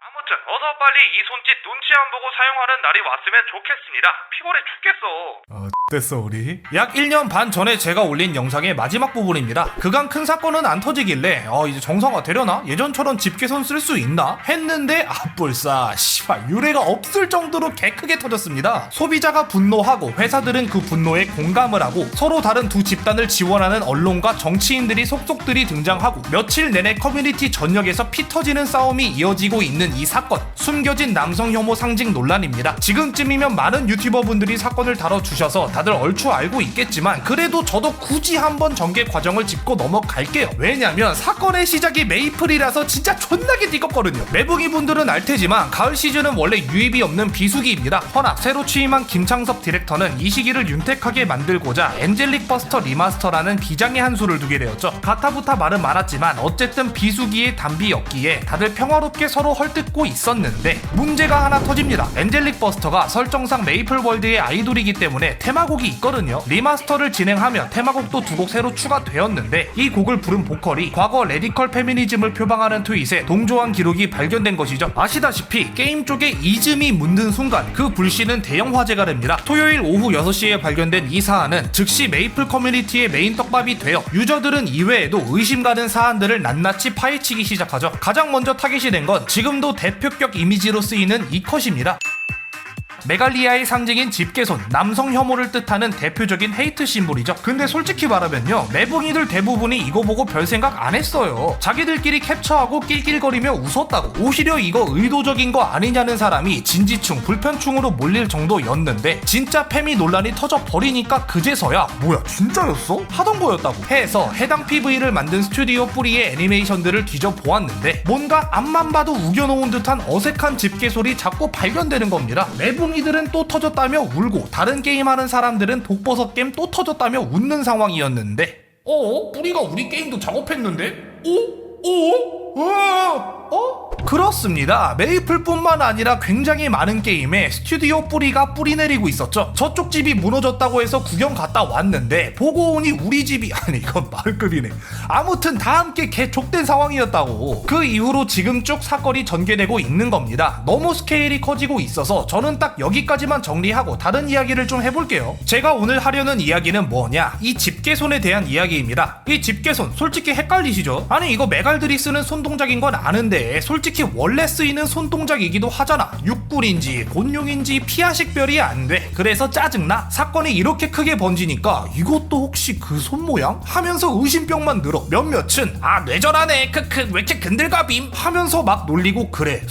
아무튼 어서 빨리 이 손짓 눈치 안 보고 사용하는 날이 왔으면 좋겠습니다. 피곤해 죽겠어. 됐어 우리. 약 1년 반 전에 제가 올린 영상의 마지막 부분입니다. 그간 큰 사건은 안 터지길래 이제 정상화 되려나? 예전처럼 집게손 쓸 수 있나? 했는데 뿔싸 씨발 유례가 없을 정도로 개크게 터졌습니다. 소비자가 분노하고 회사들은 그 분노에 공감을 하고 서로 다른 두 집단을 지원하는 언론과 정치인들이 속속들이 등장하고 며칠 내내 커뮤니티 전역에서 피 터지는 싸움이 이어지고 있는 이 사건, 숨겨진 남성 혐오 상징 논란입니다. 지금쯤이면 많은 유튜버분들이 사건을 다뤄주셔서 다들 얼추 알고 있겠지만 그래도 저도 굳이 한번 전개 과정을 짚고 넘어갈게요. 왜냐면 사건의 시작이 메이플이라서 진짜 존나게 띠껍거든요. 매부기 분들은 알테지만 가을 시즌은 원래 유입이 없는 비수기입니다. 허나 새로 취임한 김창섭 디렉터는 이 시기를 윤택하게 만들고자 엔젤릭 버스터 리마스터라는 비장의 한 수를 두게 되었죠. 가타부타 말은 많았지만 어쨌든 비수기의 단비였기에 다들 평화롭게 서로 헐뜯고 있었는데 문제가 하나 터집니다. 엔젤릭 버스터가 설정상 메이플 월드의 아이돌이기 때문에 테마곡이 있거든요. 리마스터를 진행하며 테마곡도 두 곡 새로 추가되었는데 이 곡을 부른 보컬이 과거 레디컬 페미니즘을 표방하는 트윗에 동조한 기록이 발견된 것이죠. 아시다시피 게임 쪽에 이즘이 묻는 순간 그 불씨는 대형 화제가 됩니다. 토요일 오후 6시에 발견된 이 사안은 즉시 메이플 커뮤니티의 메인 떡밥이 되어 유저들은 이외에도 의심 가는 사안들을 낱낱이 파헤치기 시작하죠. 가장 먼저 타겟이 된 건 지금도 대표격 이미지로 쓰이는 이 컷입니다. 메갈리아의 상징인 집게손, 남성 혐오를 뜻하는 대표적인 헤이트 심볼이죠. 근데 솔직히 말하면요, 매봉이들 대부분이 이거 보고 별 생각 안 했어요. 자기들끼리 캡처하고 낄낄거리며 웃었다고. 오히려 이거 의도적인 거 아니냐는 사람이 진지충, 불편충으로 몰릴 정도였는데 진짜 페미 논란이 터져버리니까 그제서야 뭐야 진짜였어? 하던 거였다고 해서 해당 PV를 만든 스튜디오 뿌리의 애니메이션들을 뒤져보았는데 뭔가 앞만 봐도 우겨놓은 듯한 어색한 집게솔이 자꾸 발견되는 겁니다. 이들은 또 터졌다며 울고 다른 게임하는 사람들은 독버섯 게임 또 터졌다며 웃는 상황이었는데 뿌리가 우리 게임도 작업했는데? 그렇습니다. 메이플뿐만 아니라 굉장히 많은 게임에 스튜디오 뿌리가 뿌리 내리고 있었죠. 저쪽 집이 무너졌다고 해서 구경 갔다 왔는데 보고 오니 우리 집이 아니 이건 말급이네. 아무튼 다 함께 개족된 상황이었다고. 그 이후로 지금 쭉 사건이 전개되고 있는 겁니다. 너무 스케일이 커지고 있어서 저는 딱 여기까지만 정리하고 다른 이야기를 좀 해볼게요. 제가 오늘 하려는 이야기는 뭐냐, 이 집게손에 대한 이야기입니다. 이 집게손 솔직히 헷갈리시죠? 아니 이거 메갈들이 쓰는 손동작인 건 아는데 솔직히 원래 쓰이는 손동작이기도 하잖아. 육굴인지 곤룡인지 피아식별이 안 돼. 그래서 짜증나. 사건이 이렇게 크게 번지니까 이것도 혹시 그 손 모양? 하면서 의심병만 늘어. 몇몇은 뇌절하네 크크 왜 이렇게 근들갑임? 하면서 막 놀리고 그래.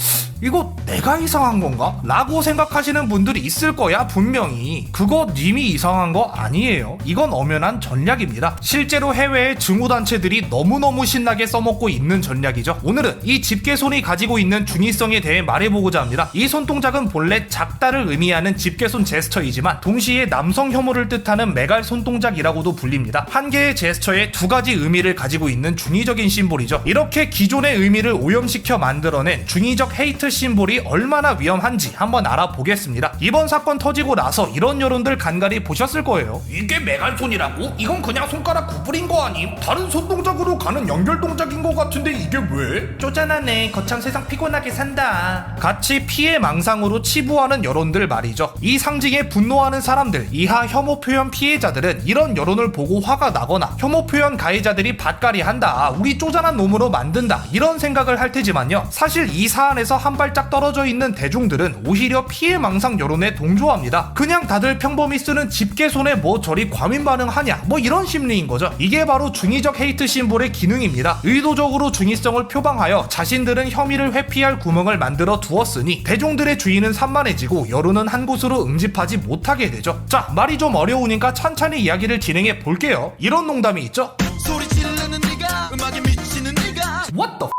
이거 내가 이상한 건가? 라고 생각하시는 분들이 있을 거야 분명히. 그거 님이 이상한 거 아니에요. 이건 엄연한 전략입니다. 실제로 해외의 증오단체들이 너무너무 신나게 써먹고 있는 전략이죠. 오늘은 이 집게손이 가지고 있는 중의성에 대해 말해보고자 합니다. 이 손동작은 본래 작다를 의미하는 집게손 제스처이지만 동시에 남성 혐오를 뜻하는 메갈 손동작이라고도 불립니다. 한 개의 제스처에 두 가지 의미를 가지고 있는 중의적인 심볼이죠. 이렇게 기존의 의미를 오염시켜 만들어낸 중의적 헤이트 심볼이 얼마나 위험한지 한번 알아보겠습니다. 이번 사건 터지고 나서 이런 여론들 간간히 보셨을 거예요. 이게 메갈손이라고? 이건 그냥 손가락 구부린 거 아님? 다른 손동작으로 가는 연결 동작인 거 같은데 이게 왜? 쪼잔하네. 거참 세상 피곤하게 산다. 같이 피해 망상으로 치부하는 여론들 말이죠. 이 상징에 분노하는 사람들, 이하 혐오 표현 피해자들은 이런 여론을 보고 화가 나거나 혐오 표현 가해자들이 밭갈이 한다, 우리 쪼잔한 놈으로 만든다, 이런 생각을 할 테지만요, 사실 이 사안에서 한 발짝 떨어져 있는 대중들은 오히려 피해망상 여론에 동조합니다. 그냥 다들 평범히 쓰는 집게손에 뭐 저리 과민 반응하냐, 뭐 이런 심리인 거죠. 이게 바로 중의적 헤이트 심볼의 기능입니다. 의도적으로 중의성을 표방하여 자신들은 혐의를 회피할 구멍을 만들어 두었으니 대중들의 주의는 산만해지고 여론은 한 곳으로 응집하지 못하게 되죠. 자, 말이 좀 어려우니까 천천히 이야기를 진행해 볼게요. 이런 농담이 있죠. 소리 지르는 네가 음악에 미치는 네가 What the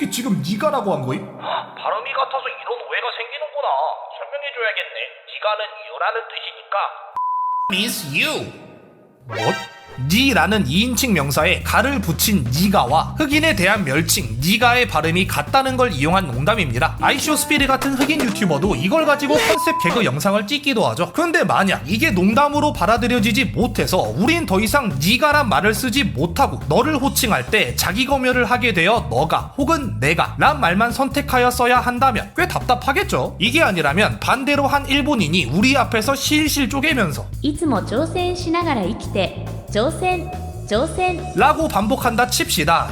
이게 지금 니가라고 한 거임? 발음이 같아서 이런 오해가 생기는구나. 설명해줘야겠네. 니가는 이유라는 뜻이니까. Means you. What? 니라는 2인칭 명사에 가를 붙인 니가와 흑인에 대한 멸칭 니가의 발음이 같다는 걸 이용한 농담입니다. 아이쇼스피드 같은 흑인 유튜버도 이걸 가지고 컨셉 개그 영상을 찍기도 하죠. 근데 만약 이게 농담으로 받아들여지지 못해서 우린 더 이상 니가란 말을 쓰지 못하고 너를 호칭할 때 자기 검열을 하게 되어 너가 혹은 내가 란 말만 선택하여 써야 한다면 꽤 답답하겠죠. 이게 아니라면 반대로 한 일본인이 우리 앞에서 실실 쪼개면서 いつも挑戦しながら生きて挑戦挑戦 라고 반복한다 칩시다.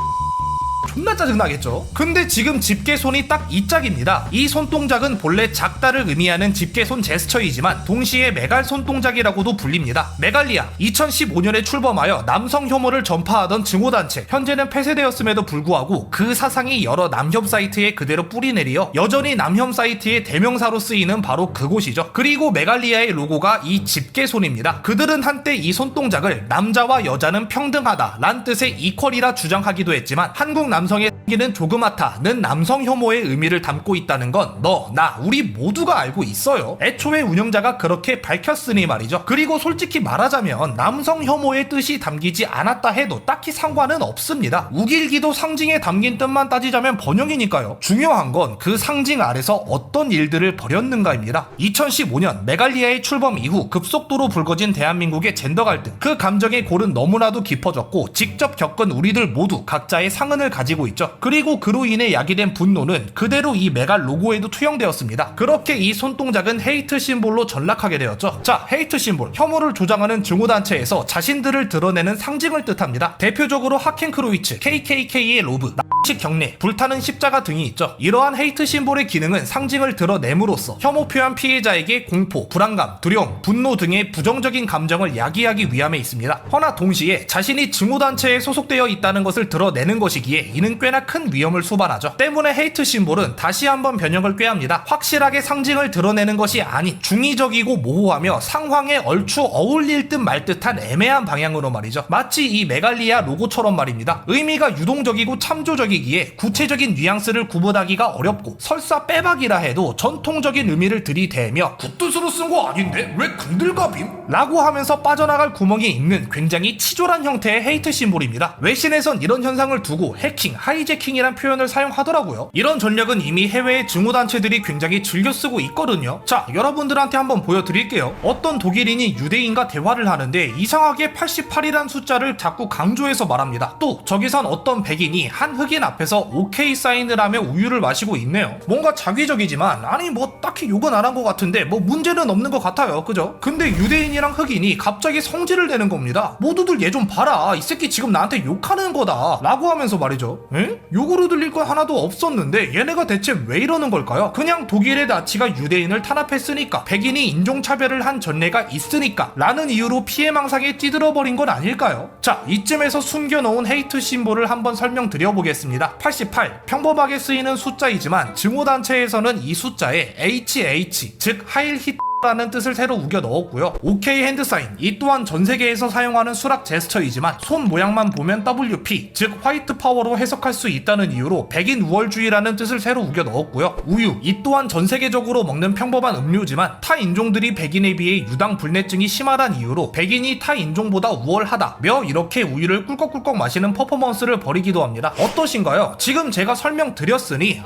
존나 짜증나겠죠? 근데 지금 집게손이 딱 이 짝입니다. 이 손동작은 본래 작다를 의미하는 집게손 제스처이지만 동시에 메갈 손동작이라고도 불립니다. 메갈리아 2015년에 출범하여 남성 혐오를 전파하던 증오단체, 현재는 폐쇄되었음에도 불구하고 그 사상이 여러 남혐 사이트에 그대로 뿌리내리어 여전히 남혐 사이트의 대명사로 쓰이는 바로 그곳이죠. 그리고 메갈리아의 로고가 이 집게손입니다. 그들은 한때 이 손동작을 남자와 여자는 평등하다 란 뜻의 이퀄이라 주장하기도 했지만 한국 남성의 생기는 조그맣다는 남성 혐오의 의미를 담고 있다는 건 너, 나, 우리 모두가 알고 있어요. 애초에 운영자가 그렇게 밝혔으니 말이죠. 그리고 솔직히 말하자면 남성 혐오의 뜻이 담기지 않았다 해도 딱히 상관은 없습니다. 우길기도 상징에 담긴 뜻만 따지자면 번영이니까요. 중요한 건 그 상징 아래서 어떤 일들을 벌였는가입니다. 2015년 메갈리아의 출범 이후 급속도로 불거진 대한민국의 젠더 갈등, 그 감정의 골은 너무나도 깊어졌고 직접 겪은 우리들 모두 각자의 상흔을 가지고 있죠. 그리고 그로 인해 야기된 분노는 그대로 이 메갈 로고에도 투영되었습니다. 그렇게 이 손동작은 헤이트 심볼로 전락하게 되었죠. 자, 헤이트 심볼, 혐오를 조장하는 증오단체에서 자신들을 드러내는 상징을 뜻합니다. 대표적으로 하켄크로이츠, KKK의 로브, 식 경례, 불타는 십자가 등이 있죠. 이러한 헤이트 심볼의 기능은 상징을 드러냄으로써 혐오 표현 피해자에게 공포, 불안감, 두려움, 분노 등의 부정적인 감정을 야기하기 위함에 있습니다. 허나 동시에 자신이 증오단체에 소속되어 있다는 것을 드러내는 것이기에 이는 꽤나 큰 위험을 수반하죠. 때문에 헤이트 심볼은 다시 한번 변형을 꾀합니다. 확실하게 상징을 드러내는 것이 아닌 중의적이고 모호하며 상황에 얼추 어울릴 듯 말 듯한 애매한 방향으로 말이죠. 마치 이 메갈리아 로고처럼 말입니다. 의미가 유동적이고 참조적이기에 구체적인 뉘앙스를 구분하기가 어렵고 설사 빼박이라 해도 전통적인 의미를 들이대며 그 뜻으로 쓴 거 아닌데 왜 근들갑임? 라고 하면서 빠져나갈 구멍이 있는 굉장히 치졸한 형태의 헤이트 심볼입니다. 외신에선 이런 현상을 두고 해킹, 하이제킹이란 표현을 사용하더라고요. 이런 전략은 이미 해외의 증오단체들이 굉장히 즐겨 쓰고 있거든요. 자, 여러분들한테 한번 보여드릴게요. 어떤 독일인이 유대인과 대화를 하는데 이상하게 88이란 숫자를 자꾸 강조해서 말합니다. 또 저기선 어떤 백인이 한 흑인 앞에서 오케이 사인을 하며 우유를 마시고 있네요. 뭔가 자기적이지만 아니 뭐 딱히 욕은 안 한 것 같은데 뭐 문제는 없는 것 같아요. 그죠? 근데 유대인이랑 흑인이 갑자기 성질을 내는 겁니다. 모두들 얘 좀 봐라. 이 새끼 지금 나한테 욕하는 거다. 라고 하면서 말이죠. 에? 욕으로 들릴 거 하나도 없었는데 얘네가 대체 왜 이러는 걸까요? 그냥 독일의 나치가 유대인을 탄압했으니까, 백인이 인종차별을 한 전례가 있으니까 라는 이유로 피해망상에 찌들어버린 건 아닐까요? 자, 이쯤에서 숨겨놓은 헤이트 심볼을 한번 설명드려보겠습니다. 88, 평범하게 쓰이는 숫자이지만 증오단체에서는 이 숫자에 HH, 즉 하일 히트 라는 뜻을 새로 우겨 넣었고요. OK 핸드 사인, 이 또한 전 세계에서 사용하는 수락 제스처이지만 손 모양만 보면 WP, 즉 화이트 파워로 해석할 수 있다는 이유로 백인 우월주의라는 뜻을 새로 우겨 넣었고요. 우유, 이 또한 전 세계적으로 먹는 평범한 음료지만 타 인종들이 백인에 비해 유당 불내증이 심하단 이유로 백인이 타 인종보다 우월하다며 이렇게 우유를 꿀꺽꿀꺽 마시는 퍼포먼스를 벌이기도 합니다. 어떠신가요? 지금 제가 설명드렸으니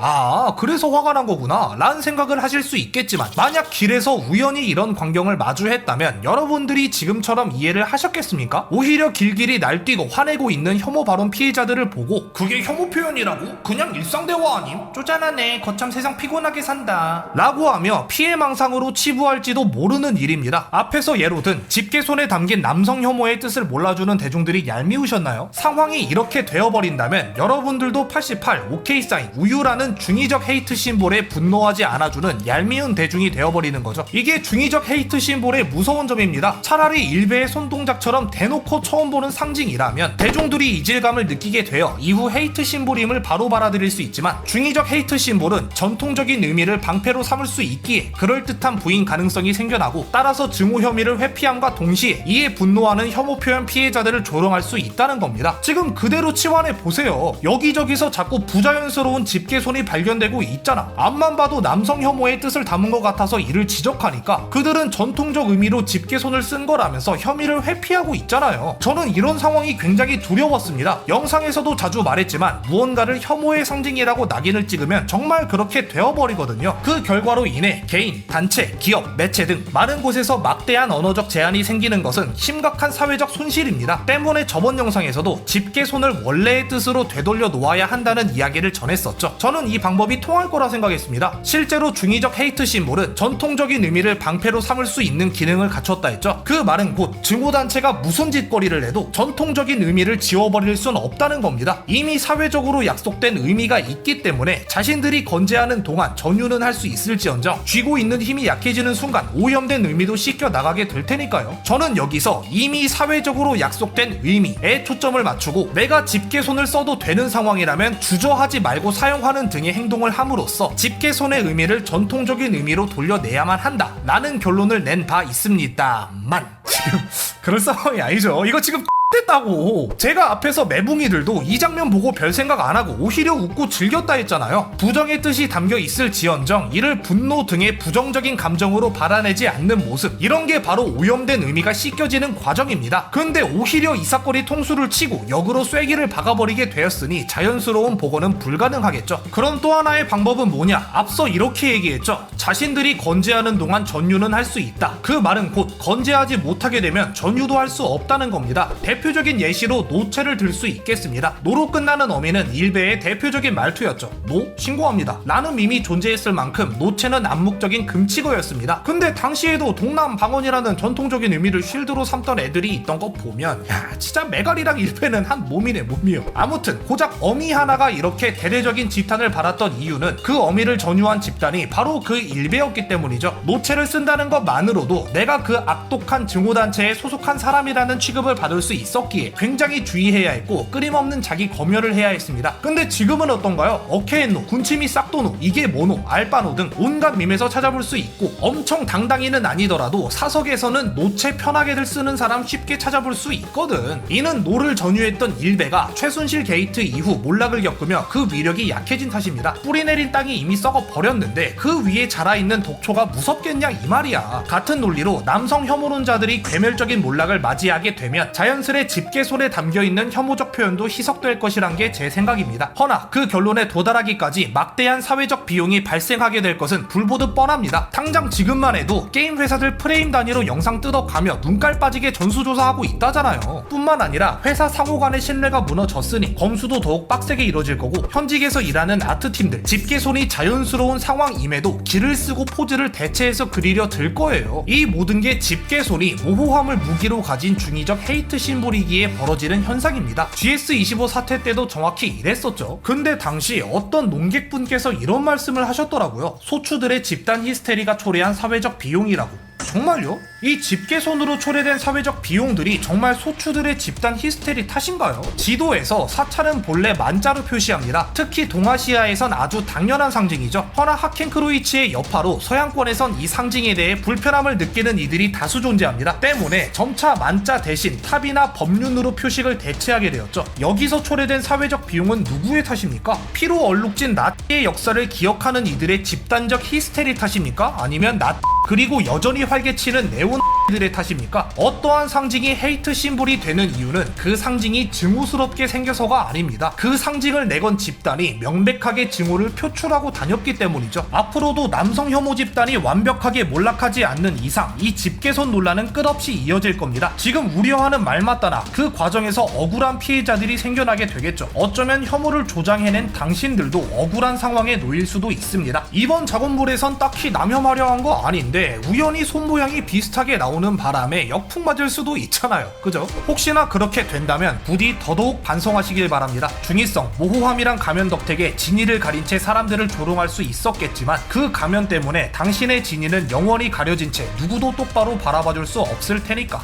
그래서 화가 난 거구나 라는 생각을 하실 수 있겠지만, 만약 길에서 우연히 이런 광경을 마주했다면 여러분들이 지금처럼 이해를 하셨겠습니까? 오히려 길길이 날뛰고 화내고 있는 혐오 발언 피해자들을 보고 그게 혐오 표현이라고? 그냥 일상대화 아님? 쪼잔하네, 거참 세상 피곤하게 산다 라고 하며 피해망상으로 치부할지도 모르는 일입니다. 앞에서 예로 든 집게손에 담긴 남성 혐오의 뜻을 몰라주는 대중들이 얄미우셨나요? 상황이 이렇게 되어버린다면 여러분들도 88, 오케이 사인, 우유라는 중의적 헤이트 심볼에 분노하지 않아주는 얄미운 대중이 되어버리는 거죠. 이게 중의적 헤이트 심볼의 무서운 점입니다. 차라리 일베의 손동작처럼 대놓고 처음 보는 상징이라면 대중들이 이질감을 느끼게 되어 이후 헤이트 심볼임을 바로 받아들일 수 있지만, 중의적 헤이트 심볼은 전통적인 의미를 방패로 삼을 수 있기에 그럴듯한 부인 가능성이 생겨나고, 따라서 증오 혐의를 회피함과 동시에 이에 분노하는 혐오 표현 피해자들을 조롱할 수 있다는 겁니다. 지금 그대로 치환해 보세요. 여기저기서 자꾸 부자연스러운 집게손이 발견되고 있잖아. 앞만 봐도 남성 혐오의 뜻을 담은 것 같아서 이를 지적하니까 하니까 그들은 전통적 의미로 집게손을 쓴 거라면서 혐의를 회피하고 있잖아요. 저는 이런 상황이 굉장히 두려웠습니다. 영상에서도 자주 말했지만 무언가를 혐오의 상징이라고 낙인을 찍으면 정말 그렇게 되어버리거든요. 그 결과로 인해 개인, 단체, 기업, 매체 등 많은 곳에서 막대한 언어적 제한이 생기는 것은 심각한 사회적 손실입니다. 때문에 저번 영상에서도 집게손을 원래의 뜻으로 되돌려 놓아야 한다는 이야기를 전했었죠. 저는 이 방법이 통할 거라 생각했습니다. 실제로 중의적 헤이트 심볼은 전통적인 의미를 방패로 삼을 수 있는 기능을 갖췄다 했죠. 그 말은 곧 증오단체가 무슨 짓거리를 해도 전통적인 의미를 지워버릴 순 없다는 겁니다. 이미 사회적으로 약속된 의미가 있기 때문에 자신들이 건재하는 동안 전유는 할 수 있을지언정 쥐고 있는 힘이 약해지는 순간 오염된 의미도 씻겨 나가게 될 테니까요. 저는 여기서 이미 사회적으로 약속된 의미에 초점을 맞추고 내가 집게손을 써도 되는 상황이라면 주저하지 말고 사용하는 등의 행동을 함으로써 집게손의 의미를 전통적인 의미로 돌려내야만 한다 라는 결론을 낸 바 있습니다만 지금 그럴 상황이 아니죠. 이거 지금 됐다고. 제가 앞에서 매붕이들도 이 장면 보고 별 생각 안 하고 오히려 웃고 즐겼다 했잖아요. 부정의 뜻이 담겨 있을지언정 이를 분노 등의 부정적인 감정으로 발아내지 않는 모습, 이런 게 바로 오염된 의미가 씻겨지는 과정입니다. 근데 오히려 이삭거리 통수를 치고 역으로 쐐기를 박아버리게 되었으니 자연스러운 복원은 불가능하겠죠. 그럼 또 하나의 방법은 뭐냐? 앞서 이렇게 얘기했죠. 자신들이 건재하는 동안 전유는 할 수 있다. 그 말은 곧 건재하지 못하게 되면 전유도 할 수 없다는 겁니다. 대표적인 예시로 노체를 들 수 있겠습니다. 노로 끝나는 어미는 일베의 대표적인 말투였죠. 노? 신고합니다 라는 밈이 존재했을 만큼 노체는 암묵적인 금치거였습니다. 근데 당시에도 동남방언이라는 전통적인 의미를 쉴드로 삼던 애들이 있던 거 보면 야 진짜 메갈이랑 일베는 한 몸이네 몸이요. 아무튼 고작 어미 하나가 이렇게 대대적인 지탄을 받았던 이유는 그 어미를 전유한 집단이 바로 그 일베였기 때문이죠. 노체를 쓴다는 것만으로도 내가 그 악독한 증오단체에 소속한 사람이라는 취급을 받을 수 있었기에 굉장히 주의해야 했고 끊임없는 자기 검열을 해야 했습니다. 근데 지금은 어떤가요? 어케엔노, 군침이 싹도노, 이게 뭐노, 알바노 등 온갖 밈에서 찾아볼 수 있고 엄청 당당히는 아니더라도 사석에서는 노체 편하게들 쓰는 사람 쉽게 찾아볼 수 있거든. 이는 노를 전유했던 일베가 최순실 게이트 이후 몰락을 겪으며 그 위력이 약해진 탓입니다. 뿌리내린 땅이 이미 썩어 버렸는데 그 위에 자라있는 독초가 무섭겠냐 이 말이야. 같은 논리로 남성 혐오론자들이 괴멸적인 몰락을 맞이하게 되면 자연스레 집게손에 담겨있는 혐오적 표현도 희석될 것이란 게 제 생각입니다. 허나 그 결론에 도달하기까지 막대한 사회적 비용이 발생하게 될 것은 불보듯 뻔합니다. 당장 지금만 해도 게임 회사들 프레임 단위로 영상 뜯어가며 눈깔 빠지게 전수조사하고 있다잖아요. 뿐만 아니라 회사 상호 간의 신뢰가 무너졌으니 검수도 더욱 빡세게 이뤄질 거고 현직에서 일하는 아트팀들 집게손이 자연스러운 상황임에도 기를 쓰고 포즈를 대체해서 그리려 들 거예요. 이 모든 게 집게손이 모호함을 무기로 가진 중의적 헤이트 심볼이기에 벌어지는 현상입니다. GS25 사태 때도 정확히 이랬었죠. 근데 당시 어떤 농객분께서 이런 말씀을 하셨더라고요. 소추들의 집단 히스테리가 초래한 사회적 비용이라고. 정말요? 이 집게손으로 초래된 사회적 비용들이 정말 소추들의 집단 히스테리 탓인가요? 지도에서 사찰은 본래 만자로 표시합니다. 특히 동아시아에선 아주 당연한 상징이죠. 허나 하켄크로이치의 여파로 서양권에선 이 상징에 대해 불편함을 느끼는 이들이 다수 존재합니다. 때문에 점차 만자 대신 탑이나 법륜으로 표식을 대체하게 되었죠. 여기서 초래된 사회적 비용은 누구의 탓입니까? 피로 얼룩진 나치의 역사를 기억하는 이들의 집단적 히스테리 탓입니까? 아니면 그리고 여전히 활개치는 네오나들의 탓입니까? 어떠한 상징이 헤이트 심볼이 되는 이유는 그 상징이 증오스럽게 생겨서가 아닙니다. 그 상징을 내건 집단이 명백하게 증오를 표출하고 다녔기 때문이죠. 앞으로도 남성 혐오 집단이 완벽하게 몰락하지 않는 이상 이 집게손 논란은 끝없이 이어질 겁니다. 지금 우려하는 말 맞다나 그 과정에서 억울한 피해자들이 생겨나게 되겠죠. 어쩌면 혐오를 조장해낸 당신들도 억울한 상황에 놓일 수도 있습니다. 이번 작업물에선 딱히 남혐하려 한 거 아닌데 우연히 손 모양이 비슷하게 나오는 바람에 역풍 맞을 수도 있잖아요. 그죠? 혹시나 그렇게 된다면 부디 더더욱 반성하시길 바랍니다. 중의성, 모호함이란 가면 덕택에 진위를 가린 채 사람들을 조롱할 수 있었겠지만 그 가면 때문에 당신의 진위는 영원히 가려진 채 누구도 똑바로 바라봐줄 수 없을 테니까.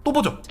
또 보죠.